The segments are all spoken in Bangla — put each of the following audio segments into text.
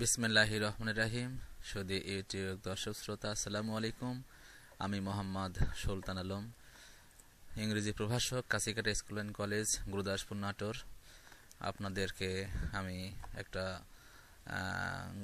বিসমিল্লাহির রহমানির রহিম। সুদী ইউটিউব দর্শক শ্রোতা, আসসালামু আলাইকুম। আমি মোহাম্মদ সুলতান আলম, ইংরেজি প্রভাষক, Kachikata school and college, Gurudaspur, Natore. আপনাদেরকে আমি একটা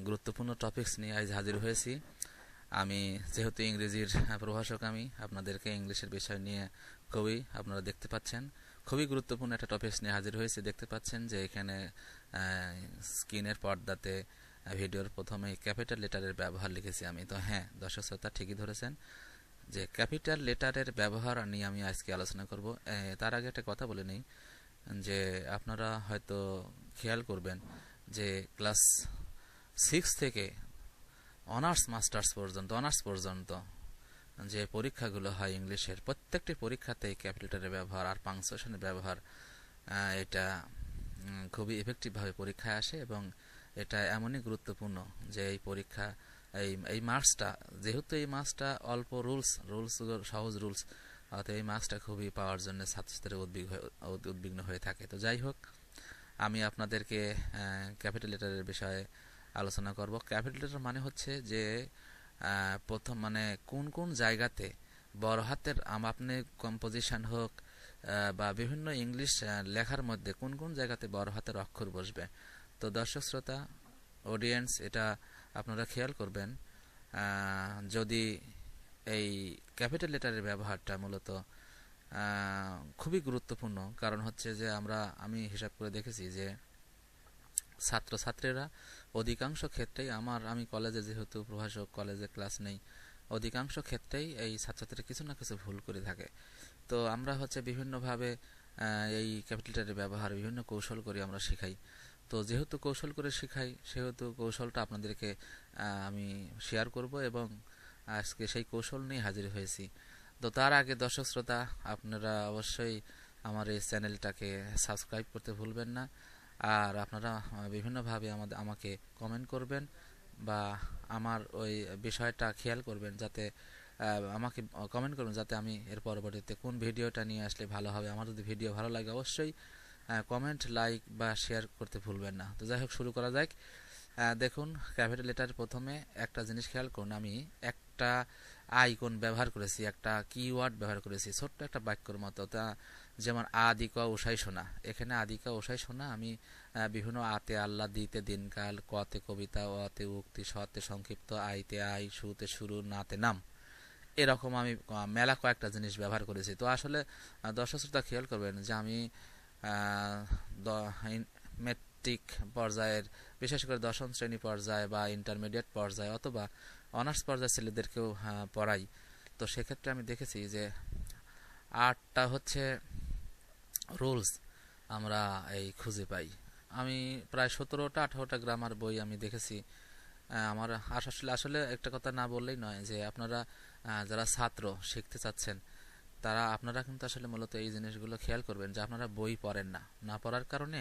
গুরুত্বপূর্ণ টপিকস নিয়ে আজ হাজির হয়েছি। আমি যেহেতু ইংরেজির প্রভাষক, আমি আপনাদেরকে ইংলিশের বিষয় নিয়ে আপনারা দেখতে পাচ্ছেন খুবই গুরুত্বপূর্ণ একটা টপিকস নিয়ে হাজির হয়েছি। দেখতে পাচ্ছেন যে এখানে স্ক্রিনের পর্দাতে ভিডিওর প্রথমে ক্যাপিটাল লেটারের ব্যবহার লিখেছি আমি। তো হ্যাঁ, দর্শক শ্রোতা ঠিকই ধরেছেন যে ক্যাপিটাল লেটারের ব্যবহার নিয়ে আমি আজকে আলোচনা করব। তার আগে একটা কথা বলে নিই যে আপনারা হয়তো খেয়াল করবেন যে ক্লাস 6 থেকে অনার্স পর্যন্ত যে পরীক্ষাগুলো হয় ইংলিশের, প্রত্যেকটি পরীক্ষাতেই ক্যাপিটালের ব্যবহার আর পাংচুয়েশনের ব্যবহার এটা খুবই ইফেক্টিভভাবে পরীক্ষায় আসে এবং এটা এমনই গুরুত্বপূর্ণ যে এই পরীক্ষা এই মার্কসটা, যেহেতু এই মার্কসটা অল্প রুলস সহজ রুলস, অর্থাৎ এই মার্কসটা খুবই পাওয়ার জন্য ছাত্রছাত্রীরা উদ্বিগ্ন হয়ে থাকে। তো যাই হোক, আমি আপনাদেরকে ক্যাপিটাল লেটারের বিষয়ে আলোচনা করব। ক্যাপিটাল লেটার মানে হচ্ছে যে প্রথম মানে কোন কোন জায়গাতে বড় হাতের আপনি কম্পোজিশন হোক বা বিভিন্ন ইংলিশ লেখার মধ্যে কোন কোন জায়গাতে বড় হাতের অক্ষর বসবে। তো দর্শক শ্রোতা, অডিয়েন্স, এটা আপনারা খেয়াল করবেন। যদি এই ক্যাপিটাল লেটারের ব্যবহারটা মূলত খুবই গুরুত্বপূর্ণ, কারণ হচ্ছে যে আমি হিসাব করে দেখেছি যে ছাত্রছাত্রীরা অধিকাংশ ক্ষেত্রেই আমি কলেজে, যেহেতু প্রভাষক, কলেজে ক্লাস নেই, অধিকাংশ ক্ষেত্রেই এই ছাত্রছাত্রীরা কিছু না কিছু ভুল করে থাকে। তো আমরা বিভিন্নভাবে এই ক্যাপিটাল লেটারের ব্যবহার বিভিন্ন কৌশল করে আমরা শেখাই। তো যেহেতু কৌশল করে শেখাই, সেহেতু কৌশলটা আপনাদেরকে আমি শেয়ার করব এবং আজকে সেই কৌশল নিয়ে হাজির হয়েছি। তো তার আগে দর্শক শ্রোতা, আপনারা অবশ্যই আমার এই চ্যানেলটাকে সাবস্ক্রাইব করতে ভুলবেন না। আর আপনারা বিভিন্নভাবে আমাকে কমেন্ট করবেন বা আমার ওই বিষয়টা খেয়াল করবেন, যাতে আমাকে কমেন্ট করবেন যাতে আমি এর পরবর্তীতে কোন ভিডিওটা নিয়ে আসলে ভালো হবে। আমার যদি ভিডিও ভালো লাগে অবশ্যই কমেন্ট, লাইক বা শেয়ার করতে ভুলবেন না। তো যাই হোক, শুরু করা যাক। দেখুন, ক্যাপিটাল লেটার প্রথমে একটা জিনিস খেয়াল করুন। আমি একটা আইকন ব্যবহার করেছি, একটা কিওয়ার্ড ব্যবহার করেছি, ছোট্ট একটা বাক্যর মতো। তা যেমন আদি ক উষাই সোনা, এখানে আদি ক উষাই সোনা আমি বিভিন্ন আতে আল্লাহ, দিতে দিনকাল, কতে কবিতা, অতে উক্তি, সতে সংক্ষিপ্ত, আইতে আই, সুতে শুরু, নাতে নাম, এরকম আমি মেলা কয়েকটা জিনিস ব্যবহার করেছি। তো আসলে দর্শক শ্রোতা খেয়াল করবেন যে আমি মেট্রিক পর্যায়ের, বিশেষ করে দশম শ্রেণী পর্যায়ে বা ইন্টারমিডিয়েট পর্যায়ে অথবা অনার্স পর্যায়ের ছেলেদেরকেও পড়াই। তো সেক্ষেত্রে আমি দেখেছি যে 8টা হচ্ছে রুলস আমরা এই খুঁজে পাই। আমি প্রায় 17টা-18টা গ্রামার বই আমি দেখেছি। আমার আসলে একটা কথা না বললেই নয় যে আপনারা যারা ছাত্র শিখতে চাচ্ছেন, আপনারা কিন্তু আসলে মূলত এই জিনিসগুলো খেয়াল করবেন যে আপনারা বই পড়েন না পড়ার কারণে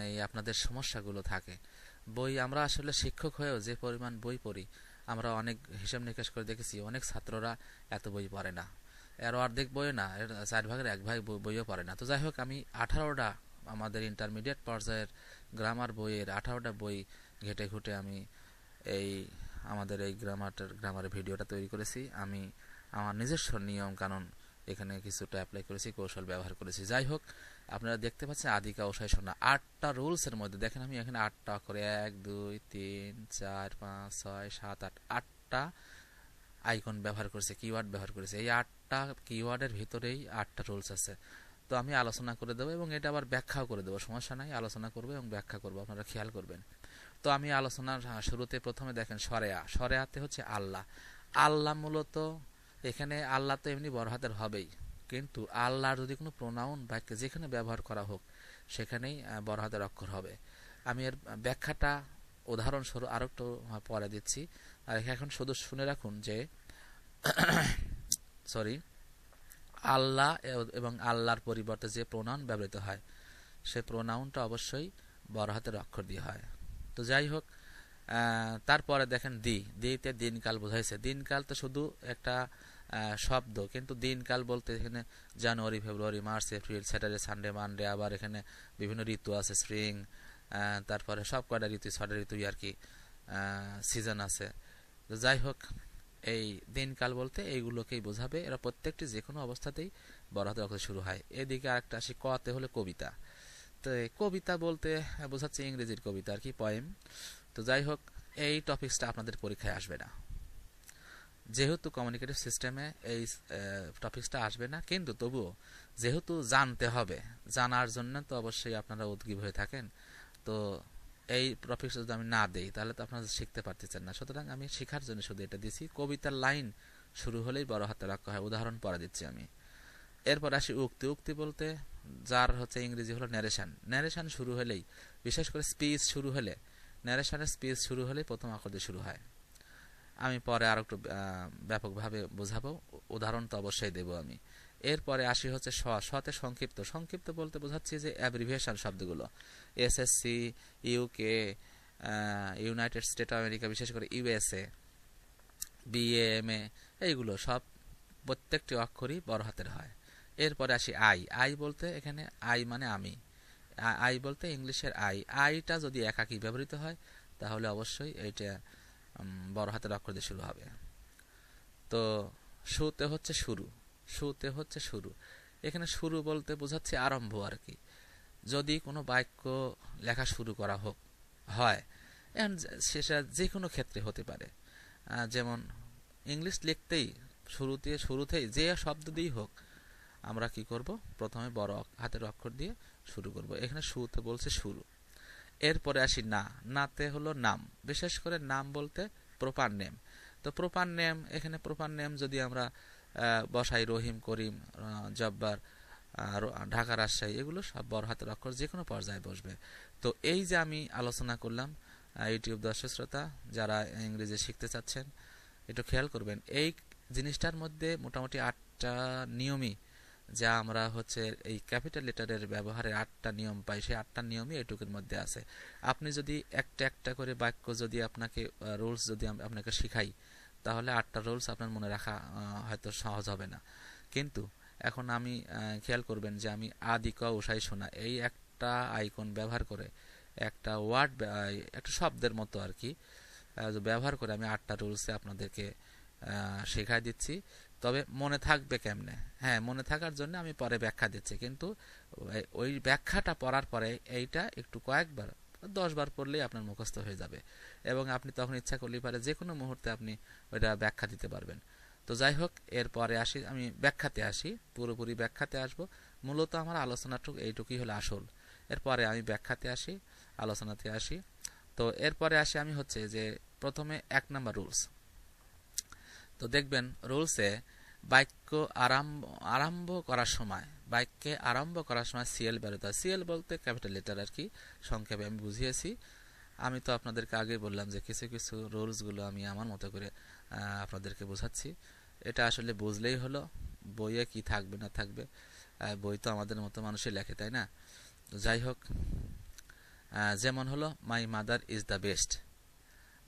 এই আপনাদের সমস্যাগুলো থাকে। আমরা আসলে শিক্ষক হয়েও যে পরিমাণ বই পড়ি, আমরা অনেক হিসাব নিকাশ করে দেখেছি অনেক ছাত্ররা এত বই পড়ে না, এর অর্ধেক বই না, এর 4 ভাগের 1 ভাগ বইও পড়ে না। তো যাই হোক, আমি 18টা আমাদের ইন্টারমিডিয়েট পর্যায়ের গ্রামার বইয়ের 18টা বই ঘেটে ঘুটে আমি এই আমাদের এই গ্রামারের ভিডিওটা তৈরি করেছি। আমি আমার নিজস্ব নিয়ম কানুন এখানে কিছুটা অ্যাপ্লাই করেছি, কৌশল ব্যবহার করেছি। যাই হোক, আপনারা দেখতে পাচ্ছেন আদিকা ওসাই সোনা 8টা রুলস এর মধ্যে দেখেন আমি এখানে 8টা করে 1 2 3 4 5 6 7 8 8টা আইকন ব্যবহার করেছি, কিওয়ার্ড ব্যবহার করেছি। এই 8টা কিওয়ার্ডের ভিতরেই 8টা রুলস আছে। তো আমি আলোচনা করে দেবো এবং এটা আবার ব্যাখ্যাও করে দেবো, সমস্যা নাই, আলোচনা করবো এবং ব্যাখ্যা করবো, আপনারা খেয়াল করবেন। তো আমি আলোচনার শুরুতে প্রথমে দেখেন সরেয়াতে হচ্ছে আল্লাহ। আল্লাহ মূলত এখানে আল্লাহ তো এমনি বড় হাতের হবেই, কিন্তু আল্লাহর যদি কোনো প্রোনাউন বাক্যে যেখানে ব্যবহার করা হোক সেখানেই বড় হাতের অক্ষর হবে। আমি এর ব্যাখ্যাটা উদাহরণস্বরূপ আরো একটু পরে দিচ্ছি। আর এখন শুধু শুনে রাখুন যে সরি, আল্লাহ এবং আল্লাহর পরিবর্তে যে প্রোনাউন ব্যবহৃত হয় সে প্রোনাউনটা অবশ্যই বড় হাতের অক্ষর দিয়ে হয়। তো যাই হোক, তারপরে দেখেন দিতে দিনকাল বোঝাইছে। দিনকাল তো শুধু একটা শব্দ, কিন্তু দিনকাল বলতে এখানে January, February, March, April, Saturday, Sunday, Monday, আবার এখানে বিভিন্ন ঋতু আছে, স্প্রিং, তারপরে সব কয়টা ঋতু 6টা ঋতুই আর কি সিজন আছে। তো যাই হোক, এই দিনকাল বলতে এইগুলোকেই বোঝাবে। এরা প্রত্যেকটি যে কোনো অবস্থাতেই বড় হাতের অক্ষরে শুরু হয়। এদিকে আরেকটা আসি, কতে হলে কবিতা। তো এই কবিতা বলতে বোঝাচ্ছে ইংরেজির কবিতা আর কি, পয়েম। তো যাই হোক, এই টপিকসটা আপনাদের পরীক্ষায় আসবে না, যেহেতু কমিউনিকেটিভ সিস্টেমে এই টপিকসটা আসবে না। কিন্তু তবুও যেহেতু জানতে হবে, জানার জন্য তো অবশ্যই আপনারা উদ্গ্রীব হয়ে থাকেন। তো এই টপিকস যদি আমি না দেই তাহলে তো আপনারা শিখতে পারতেছেন না। সুতরাং আমি শেখার জন্য শুধু এটা দিছি। কবিতার লাইন শুরু হলেই বড় হাতের অক্ষর হয়। উদাহরণ পড়া দিচ্ছি আমি। এরপর আসি উক্তি। উক্তি বলতে যার হচ্ছে ইংরেজি হলো ন্যারেশন। ন্যারেশন শুরু হলেই, বিশেষ করে স্পিচ শুরু হলে, ন্যারেশনের স্পিচ শুরু হলেই প্রথম অক্ষর দিয়ে শুরু হয়। আমি পরে আরো একটু ব্যাপকভাবে বোঝাবো, উদাহরণ তো অবশ্যই দেব আমি। এরপরে আসি হচ্ছে সতে সংক্ষিপ্ত। সংক্ষিপ্ত বলতে বোঝাচ্ছি যে অ্যাব্রিভিয়েশন শব্দগুলো, SSC, UK, United state of America, বিশেষ করে ইউএসএ, বিএএমএ, এইগুলো সব প্রত্যেকটি অক্ষরই বড় হাতের হয়। এরপরে আসি আই। আই বলতে এখানে আই মানে আমি। আই বলতে ইংলিশের আই। আইটা যদি একাকী ব্যবহৃত হয় তাহলে অবশ্যই এইটা বড় হাতের অক্ষর দিয়ে শুরু হবে। তো শুতে হচ্ছে শুরু। শুতে হচ্ছে শুরু। এখানে শুরু বলতে বোঝাচ্ছে আরম্ভ আর কি। যদি কোনো বাক্য লেখা শুরু করা হয়, এখন সেটা যে কোনো ক্ষেত্রে হতে পারে। যেমন ইংলিশ লিখতেই শুরুতেই যে শব্দ দিয়েই হোক, আমরা কি করব, প্রথমে বড় হাতের অক্ষর দিয়ে শুরু করব। এখানে শুতে বলছে শুরু। এরপরে আসি না। নাতে হলো নাম। বিশেষ করে নাম বলতে প্রপার নেম। তো প্রপার নেম, এখানে প্রপার নেম যদি আমরা বসাই, রহিম, করিম, জব্বার, ঢাকা, রাজশাহী, এগুলো সব বড় হাতের অক্ষর যে কোনো পর্যায়ে বসবে। তো এই যে আমি আলোচনা করলাম, ইউটিউব দর্শক শ্রোতা যারা ইংরেজি শিখতে চাচ্ছেন একটু খেয়াল করবেন, এই জিনিসটার মধ্যে মোটামুটি 8টা নিয়মই, যা আমরা হচ্ছে এই ক্যাপিটাল লেটারের ব্যবহারের 8টা নিয়ম পাই, সেই 8টা নিয়মই এটুকুর মধ্যে আছে। আপনি যদি একটা একটা করে বাক্য যদি আপনাকে রুলস যদি আপনাকে শিখাই, তাহলে 8টা রুলস আপনার মনে রাখা হয়তো সহজ হবে না। কিন্তু এখন আমি খেয়াল করবেন যে আমি আদি ক উষাই শোনা এই একটা আইকন ব্যবহার করে, একটা ওয়ার্ড, একটা শব্দের মতো আর কি ব্যবহার করে আমি 8টা রুলসে আপনাদেরকে শেখাই দিচ্ছি। তবে মনে থাকবে কেমনে? হ্যাঁ, মনে থাকার জন্য আমি পরে ব্যাখ্যা দিচ্ছি, কিন্তু ওই ব্যাখ্যাটা পড়ার পরে এইটা একটু কয়েকবার, 10 বার পড়লেই আপনার মুখস্থ হয়ে যাবে, এবং আপনি তখন ইচ্ছা করলেই পারে যে কোনো মুহূর্তে আপনি ওইটা ব্যাখ্যা দিতে পারবেন। তো যাই হোক, এরপরে আসি, আমি ব্যাখ্যাতে আসি, পুরোপুরি ব্যাখ্যাতে আসব। মূলত আমার আলোচনাটুকু এইটুকুই হলো আসল। এরপরে আমি ব্যাখ্যাতে আসি, আলোচনাতে আসি। তো এরপরে আসি আমি হচ্ছে যে প্রথমে 1 নাম্বার রুলস। তো দেখবেন রুলসে বাক্য আরম্ভ করার সময়, বাক্যে আরম্ভ করার সময় সিএল ব্যবহৃত হয়। সিএল বলতে ক্যাপিটাল লেটার আর কি, সংক্ষেপে আমি বুঝিয়েছি। আমি তো আপনাদেরকে আগে বললাম যে কিছু কিছু রুলসগুলো আমি আমার মতো করে আপনাদেরকে বোঝাচ্ছি। এটা আসলে বুঝলেই হলো, বইয়ে কি থাকবে না থাকবে, বই তো আমাদের মতো মানুষই লেখে, তাই না? তো যাই হোক, যেমন হলো my mother is the best.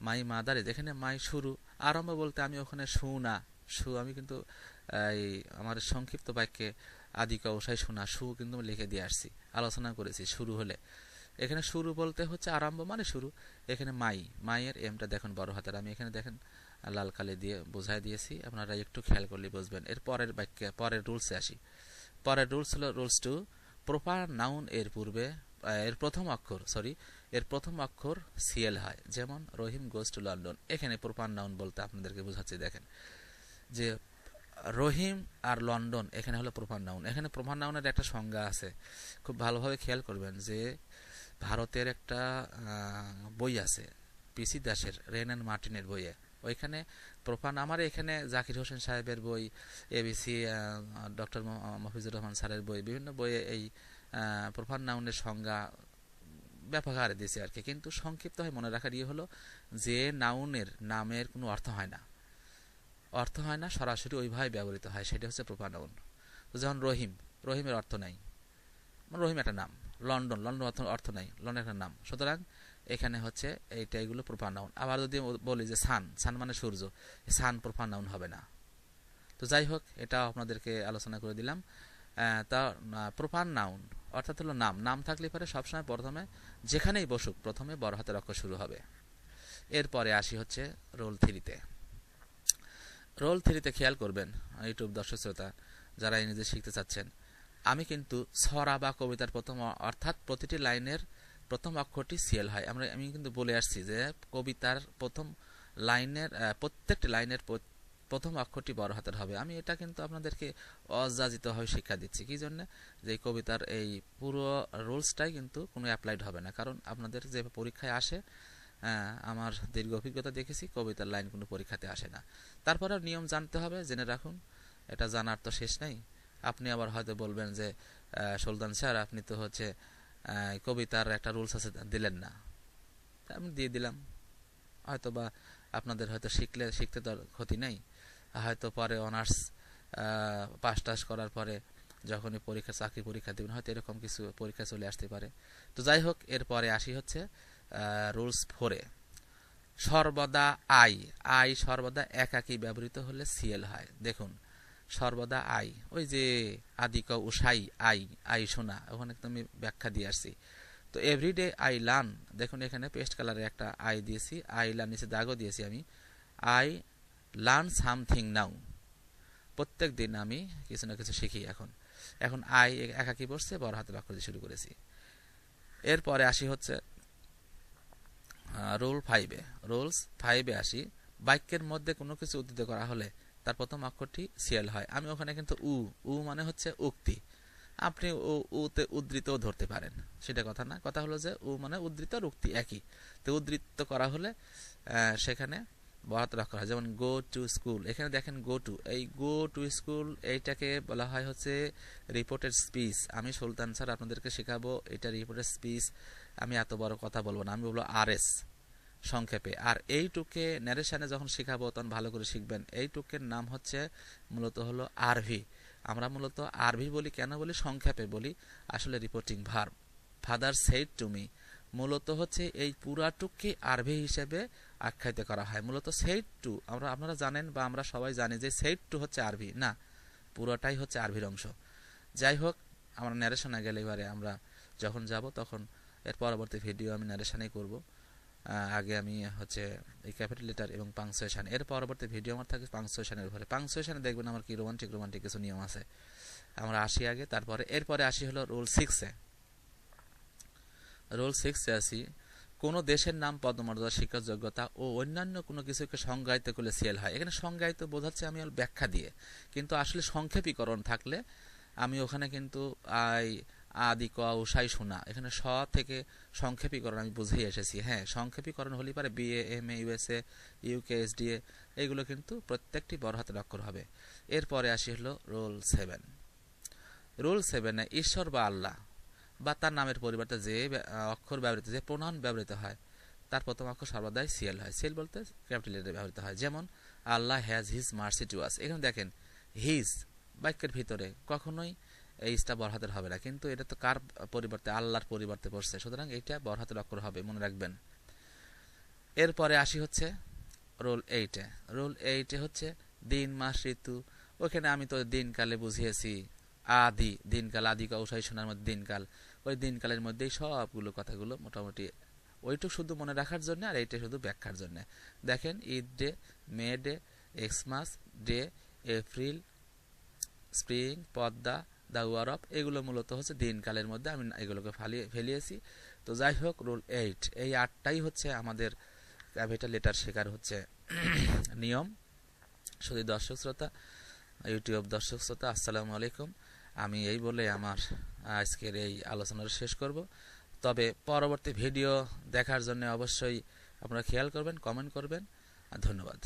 My mother is, এখানে মাই শুরু, আরম্ভ বলতে আমি ওখানে শু আমি কিন্তু এই আমার সংক্ষিপ্ত বাক্যে আদি ক উষাই শোনা শু কিন্তু লিখে দিয়ে আসছি, আলোচনা করেছি শুরু হলে। এখানে শুরু বলতে হচ্ছে আরম্ভ মানে শুরু। এখানে মাইয়ের এমটা দেখুন বড় হাতের, আমি এখানে দেখেন লাল কালি দিয়ে বোঝাই দিয়েছি, আপনারা একটু খেয়াল করলে বুঝবেন। এর পরের বাক্যে, পরের রুলসে আসি। পরের রুলস হলো রুলস 2, প্রপার নাউন এর পূর্বে এর প্রথম অক্ষর সিএল হয়। যেমন রহিম গোজ টু লন্ডন, এখানে প্রপার নাউন বলতে আপনাদেরকে বোঝাচ্ছি। দেখেন যে রহিম আর লন্ডন এখানে হলো প্রপার নাউন। এখানে প্রপার নাউনের একটা সংজ্ঞা আছে, খুব ভালোভাবে খেয়াল করবেন। যে ভারতের একটা বই আছে পিসি দাসের, রেন অ্যান্ড মার্টিনের বইয়ে, ওইখানে প্রপার, আমার এখানে জাকির হোসেন সাহেবের বই, এবিসি ডক্টর মফিজুর রহমান স্যারের বই, বিভিন্ন বইয়ে এই প্রপার নাউনের সংজ্ঞা ব্যাপক হারে দিয়েছে আর কি। কিন্তু সংক্ষিপ্ত হয় মনে রাখার হলো যে নামের কোনো অর্থ হয় না, সরাসরি ওইভাবে ব্যবহৃত হয়, সেটা হচ্ছে প্রপার নাউন। তো যেমন রহিমের অর্থ নাই, রহিম একটা নাম। লন্ডন অর্থ নাই, লন্ডন একটা নাম। সুতরাং এখানে হচ্ছে এগুলো প্রপার নাউন। আবার যদি বলি যে সান মানে সূর্য, সান প্রপার নাউন হবে না। তো যাই হোক, এটা আপনাদেরকে আলোচনা করে দিলাম। তা প্রপার নাউন অর্থাৎ হলো নাম। নাম থাকলে পরে সবসময় প্রথমে যেখানেই বসুক প্রথমে বড় হাতের অক্ষর শুরু হবে। এরপরে আসি হচ্ছে রোল 3-তে। রোল 3-তে খেয়াল করবেন ইউটিউব দর্শক শ্রোতা যারা ইংরেজি শিখতে চাচ্ছেন, আমি কিন্তু ছড়া বা কবিতার প্রথম অর্থাৎ প্রতিটি লাইনের প্রথম অক্ষরটি সিএল হয়। আমি কিন্তু বলে আসছি যে কবিতার প্রথম লাইনের প্রত্যেকটি লাইনের প্রথম অক্ষরটি বড় হাতের হবে। আমি এটা কিন্তু আপনাদেরকে অযাচিতভাবে শিক্ষা দিচ্ছি। কি জন্য? যে এই কবিতার এই পুরো রুলসটাই কিন্তু কোনো অ্যাপ্লাইড হবে না, কারণ আপনাদের যে পরীক্ষায় আসে, আমার দীর্ঘ অভিজ্ঞতা দেখেছি কবিতার লাইন কোনো পরীক্ষাতে আসে না। তারপরেও নিয়ম জানতে হবে, জেনে রাখুন, এটা জানার তো শেষ নেই। আপনি আবার হয়তো বলবেন যে সুলতান স্যার আপনি তো হচ্ছে কবিতার একটা রুলস আছে দিলেন না, আমি দিয়ে দিলাম। হয়তো বা আপনাদের হয়তো শিখতে তো ক্ষতি নেই, হয়তো পরে অনার্স পাস টাস করার পরে যখনই চাকরি পরীক্ষা দেবেন হয়তো এরকম কিছু পরীক্ষা চলে আসতে পারে। তো যাই হোক, এরপরে আসি হচ্ছে রুলস 4-এ। সর্বদা আই সর্বদা একাকী ব্যবহৃত হলে সিএল হয়। দেখুন, সর্বদা আই, ওই যে আদিক উষাই আই শোনা, ওখানে তো আমি ব্যাখ্যা দিয়ে আসছি। তো এভরিডে আই লার্ন, দেখুন এখানে পেস্ট কালারে একটা আই দিয়েছি, আই লার্ন নিচে দাগও দিয়েছি আমি। আই লার্ন সামথিং নাও, প্রত্যেক দিন আমি কিছু না কিছু শিখি। এখন আই একাকী বসছে, বড় হাতের অক্ষর দিয়ে শুরু করেছি। এরপরে আসি হচ্ছে রুলস 5-এ আসি। বাক্যের মধ্যে কোনো কিছু উদ্ধৃত করা হলে তার প্রথম অক্ষরটি সিএল হয়। আমি ওখানে কিন্তু উ মানে হচ্ছে উক্তি, আপনি উতে উদ্ধৃতও ধরতে পারেন, সেটা কথা না। কথা হলো যে উ মানে উদ্ধৃত আর উক্তি একই। তো উদ্ধৃত করা হলে সেখানে বড় হাতের অক্ষর হয়। যেমন গো টু স্কুল, এখানে দেখেন এই গো টু স্কুল এইটাকে বলা হয় হচ্ছে রিপোর্টেড স্পিচ। আমি সুলতান স্যার আপনাদেরকে শেখাবো এটা রিপোর্টেড স্পিচ। আমি এত বড় কথা বলবো না, আমি বলবো আরএস সংক্ষেপে। আর এইটুকে ন্যারেশনে যখন শেখাবো তখন ভালো করে শিখবেন। এইটুকের নাম হচ্ছে মূলত হলো আরভি। আমরা মূলত আরভি বলি, কেন বলি? সংক্ষেপে বলি। আসলে reporting verb. Father said to me, মূলত হচ্ছে এই পুরাটুককে আরভি হিসেবে আখ্যায়িত করা হয়। মূলত সেইড টু আপনারা জানেন বা আমরা সবাই জানি যে সেইড টু হচ্ছে আরভি না, পুরোটাই হচ্ছে আরভির অংশ। যাই হোক, আমরা ন্যারেশনে গেলে এবারে আমরা যখন যাব তখন এর পরবর্তী ভিডিও আমি ন্যারেশনেই করব। আগে আমি হচ্ছে এই ক্যাপিটাল লেটার এবং পাংচুয়েশন, এর পরবর্তী ভিডিও আমার থাকে পাংচুয়েশনের উপরে। পাংচুয়েশনে দেখবেন আমার কি রোমান্টিক কিছু নিয়ম আছে। আমরা আসি আগে, এরপরে আসি হলো রুল 6-এ। রুল 6-এ আসি, কোনো দেশের নাম, পদমর্যাদা, শিক্ষার যোগ্যতা ও অন্যান্য কোনো কিছুকে সংজ্ঞায়িত করলে সিএল হয়। এখানে সংজ্ঞায়িত বোঝাচ্ছে আমি ব্যাখ্যা দিয়ে, কিন্তু আসলে সংক্ষেপীকরণ থাকলে আমি ওখানে কিন্তু আদি ক উষাই শোনা, এখানে স থেকে সংক্ষেপীকরণ আমি বুঝেই এসেছি। হ্যাঁ, সংক্ষেপীকরণ হলে পারে BA, MA, USA, UK, SDA, এইগুলো কিন্তু প্রত্যেকটি বড় হাতের অক্ষর হবে। এরপরে আসি হলো রুল 7। রুল 7-এ ঈশ্বর বা আল্লাহ বা তার নামের পরিবর্তে যে অক্ষর ব্যবহৃত, যে প্রোনাউন ব্যবহৃত হয় তার প্রথম অক্ষর সর্বদাই সিএল হয়। সিএল বলতে ক্যাপিটাল লেটারে ব্যবহৃত হয়। যেমন Allah has his mercy to us, এখানে দেখেন হিজ বাক্যের ভিতরে কখনোই এইটা বড় হাতের হবে না, কিন্তু এটা তো কার পরিবর্তে? আল্লাহর পরিবর্তে পড়ছে, সুতরাং এইটা বড় হাতের অক্ষর হবে, মনে রাখবেন। এরপরে আসি হচ্ছে রুল 8-এ। রুল 8-এ হচ্ছে দিন, মাস, ঋতু। ওখানে আমি তো দিনকালে বুঝিয়েছি দিনকাল, আদি কৌশাই শোনার মধ্যে দিনকাল, ওই দিনকালের মধ্যেই সবগুলো কথাগুলো মোটামুটি ওইটুক শুধু মনে রাখার জন্য, আর এইটা শুধু ব্যাখ্যার জন্য। দেখেন Eid day, May day, Xmas day, April, spring, Padma, the war of, এগুলো মূলত হচ্ছে দিনকালের মধ্যে আমি এগুলোকে ফেলিয়েছি। তো যাই হোক, রুল 8, এই 8টাই হচ্ছে আমাদের ক্যাপিটাল লেটার শেখার হচ্ছে নিয়ম। শুধু দর্শক শ্রোতা, ইউটিউব দর্শক শ্রোতা, আসসালামু আলাইকুম। আমি এই বলে আমার আজকের এই আলোচনাটা শেষ করব। তবে পরবর্তী ভিডিও দেখার জন্য অবশ্যই আপনারা খেয়াল করবেন, কমেন্ট করবেন। ধন্যবাদ।